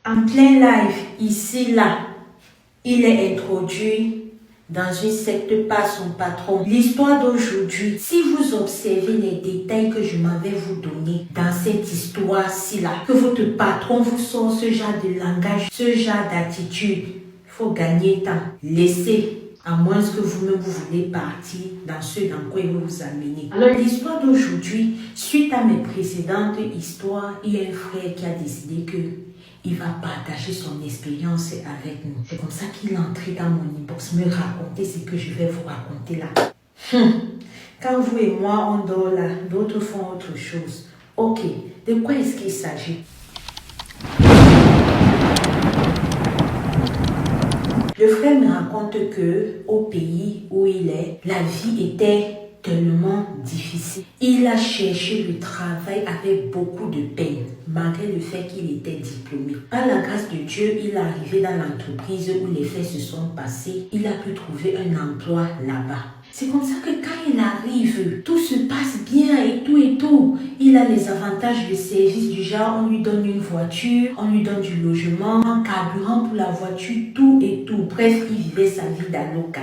En plein live, ici, là, il est introduit dans une secte par son patron. L'histoire d'aujourd'hui, si vous observez les détails que je m'avais vous donner dans cette histoire-ci là, que votre patron vous sort ce genre de langage, ce genre d'attitude, il faut gagner temps. Laissez, à moins que vous-même vous voulez partir dans ce dans quoi il veut vous amener. Alors l'histoire d'aujourd'hui, suite à mes précédentes histoires, il y a un frère qui a décidé que il va partager son expérience avec nous. C'est comme ça qu'il est entré dans mon inbox, me raconter ce que je vais vous raconter là. Quand vous et moi, on dort là, d'autres font autre chose. Ok, de quoi est-ce qu'il s'agit? Le frère me raconte que au pays où il est, la vie était tellement difficile. Il a cherché le travail avec beaucoup de peine, malgré le fait qu'il était diplômé. Par la grâce de Dieu, il est arrivé dans l'entreprise où les faits se sont passés. Il a pu trouver un emploi là-bas. C'est comme ça que quand il arrive, tout se passe bien et tout. Il a les avantages de service du genre, on lui donne une voiture, on lui donne du logement, un carburant pour la voiture, tout et tout. Bref, il vivait sa vie d'aloca.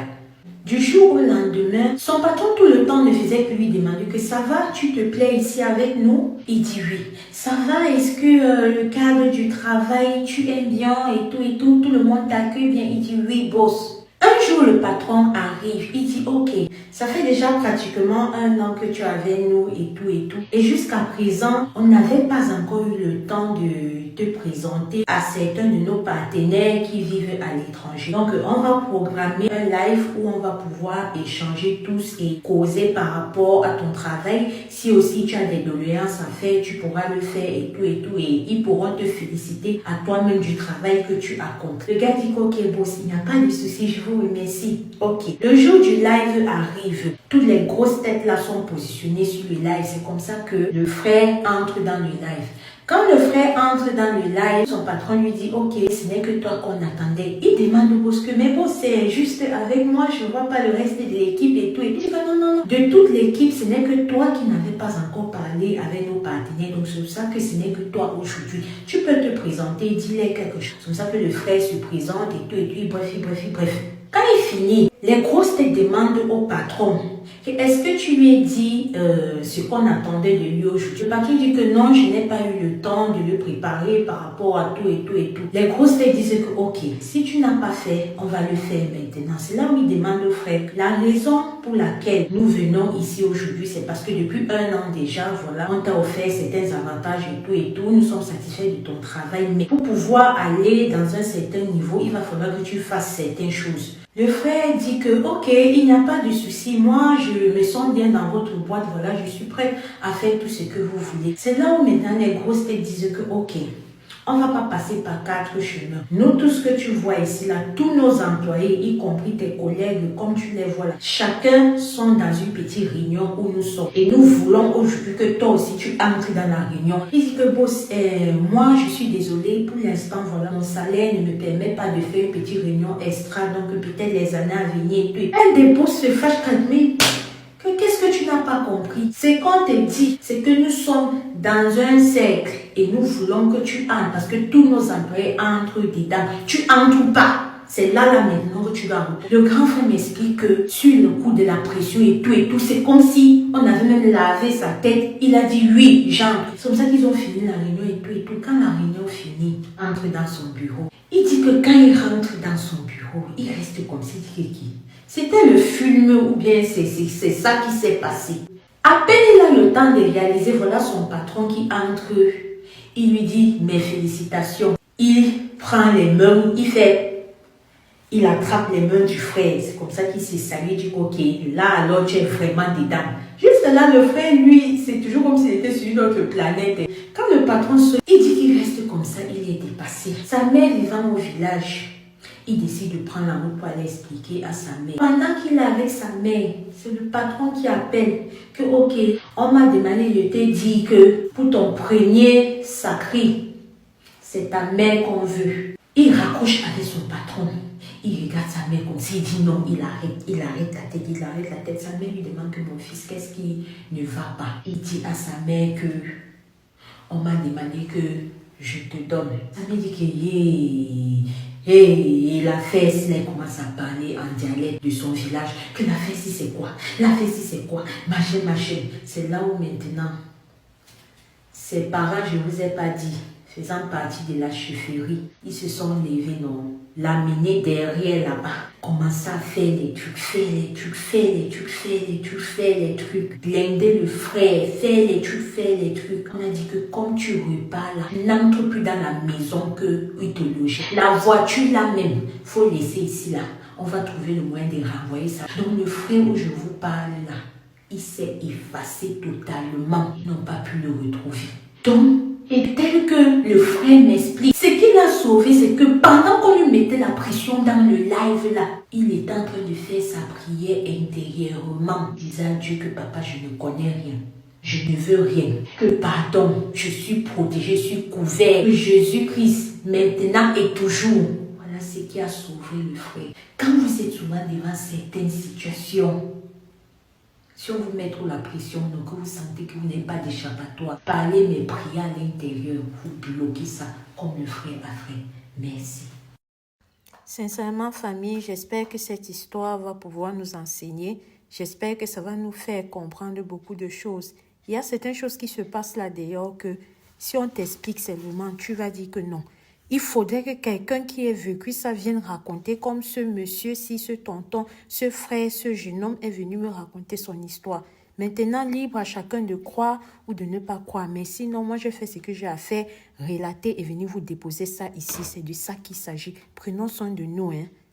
Du jour au lendemain, son patron tout le temps ne faisait que lui demander que ça va, tu te plais ici avec nous? Il dit oui. Ça va, est-ce que le cadre du travail, tu aimes bien et tout, tout le monde t'accueille bien? Il dit oui, boss. Un jour, le patron arrive, il dit ok, ça fait déjà pratiquement 1 an que tu es avec nous et tout. Et jusqu'à présent, on n'avait pas encore eu le temps de te présenter à certains de nos partenaires qui vivent à l'étranger. Donc, on va programmer un live où on va pouvoir échanger tous et causer par rapport à ton travail. Si aussi tu as des doléances à faire, tu pourras le faire et tout. Et ils pourront te féliciter à toi-même du travail que tu accomplis. Le gars dit ok, boss, il n'y a pas de souci, je vous remercie. Ok. Le jour du live arrive. Toutes les grosses têtes là sont positionnées sur le live. C'est comme ça que le frère entre dans le live. Quand le frère entre dans le live, son patron lui dit ok, ce n'est que toi qu'on attendait. Il demande au boss que mais bon, c'est juste avec moi, je ne vois pas le reste de l'équipe et tout. Et il dit non. De toute l'équipe, ce n'est que toi qui n'avais pas encore parlé avec nos partenaires. Donc c'est pour ça que ce n'est que toi aujourd'hui. Tu peux te présenter, dis-leur quelque chose. C'est comme ça que le frère se présente et tout. Bref. Quand il finit, les grosses têtes demandent au patron est-ce que tu lui as dit ce qu'on attendait de lui aujourd'hui? Le patron dit que non, je n'ai pas eu le temps de le préparer par rapport à tout. Les grosses têtes disent que ok, si tu n'as pas fait, on va le faire maintenant. C'est là où il demande au frère la raison pour laquelle nous venons ici aujourd'hui, c'est parce que depuis 1 an déjà, voilà, on t'a offert certains avantages et tout. Nous sommes satisfaits de ton travail, mais pour pouvoir aller dans un certain niveau, il va falloir que tu fasses certaines choses. Le frère dit que ok, il n'y a pas de souci, moi je me sens bien dans votre boîte, voilà, je suis prêt à faire tout ce que vous voulez. C'est là où maintenant les grosses têtes disent que ok, on ne va pas passer par 4 chemins. Nous, tout ce que tu vois ici, là, tous nos employés, y compris tes collègues, comme tu les vois là, chacun sont dans une petite réunion où nous sommes. Et nous voulons aujourd'hui que toi aussi, tu entres dans la réunion. Il dit que boss, moi, je suis désolée, pour l'instant, voilà, mon salaire ne me permet pas de faire une petite réunion extra, donc peut-être les années à venir. Un des boss se fâche calmer. Qu'est-ce que tu n'as pas compris? C'est qu'on te dit, c'est que nous sommes dans un cercle et nous voulons que tu entres parce que tous nos employés entrent dedans. Tu entres pas. C'est là maintenant que tu vas entrer. Le grand frère m'explique que sur le coup de la pression et tout, c'est comme si on avait même lavé sa tête. Il a dit oui, j'entre. C'est comme ça qu'ils ont fini la réunion et tout. Quand la réunion finit, entre dans son bureau. Il dit que quand il rentre dans son bureau, il reste comme si c'était le film ou bien c'est ça qui s'est passé. À peine il a le temps de réaliser, voilà son patron qui entre. Il lui dit mes félicitations. Il prend les mains, il attrape les mains du frère. C'est comme ça qu'il s'est salué, il dit ok, là alors tu es vraiment dedans. Juste là, le frère, lui, c'est toujours comme s'il était sur une autre planète. Quand le patron il dit qu'il reste comme ça, il est dépassé. Sa mère vivant au village. Il décide de prendre la route pour aller expliquer à sa mère. Pendant qu'il est avec sa mère, c'est le patron qui appelle que ok, on m'a demandé de te dire que pour ton premier sacré, c'est ta mère qu'on veut. Il raccroche avec son patron. Il regarde sa mère comme s'il dit non, il arrête la tête. Sa mère lui demande que mon fils, qu'est-ce qui ne va pas? Il dit à sa mère que on m'a demandé que je te donne. Ça me dit que, hey, la fesse, là, elle commence à parler en dialecte de son village. Que la fesse, c'est quoi? La fesse, c'est quoi? Machin, machin. C'est là où maintenant, ses parents, je ne vous ai pas dit, faisant partie de la chefferie, ils se sont levés, non, l'amener derrière là-bas, commencer à faire les trucs, faire les trucs, faire les trucs, faire les trucs, faire les trucs, blinder le frère, faire les trucs, faire les trucs. On a dit que comme tu repars là, n'entre plus dans la maison que il te loge. La voiture là même, faut laisser ici là. On va trouver le moyen de renvoyer ça. Donc le frère où je vous parle là, il s'est effacé totalement. Ils n'ont pas pu le retrouver. Donc, et tel que le frère m'explique, ce qui l'a sauvé, c'est que pendant qu'on lui mettait la pression dans le live là, il était en train de faire sa prière intérieurement, disant à Dieu que papa, je ne connais rien. Je ne veux rien. Que pardon, je suis protégé, je suis couvert. Que Jésus-Christ, maintenant et toujours. Voilà ce qui a sauvé le frère. Quand vous êtes souvent devant certaines situations, si on vous met trop la pression, donc que vous sentez que vous n'avez pas d'échappatoire, parlez mais priez à l'intérieur, vous bloquez ça comme le frère a fait. Merci. Sincèrement, famille, j'espère que cette histoire va pouvoir nous enseigner. J'espère que ça va nous faire comprendre beaucoup de choses. Il y a certaines choses qui se passent là d'ailleurs que si on t'explique seulement, tu vas dire que non. Il faudrait que quelqu'un qui ait vécu ça vienne raconter comme ce monsieur-ci, ce tonton, ce frère, ce jeune homme est venu me raconter son histoire. Maintenant, libre à chacun de croire ou de ne pas croire. Mais sinon, moi, je fais ce que j'ai à faire, relater et venir vous déposer ça ici. C'est de ça qu'il s'agit. Prenons soin de nous, hein.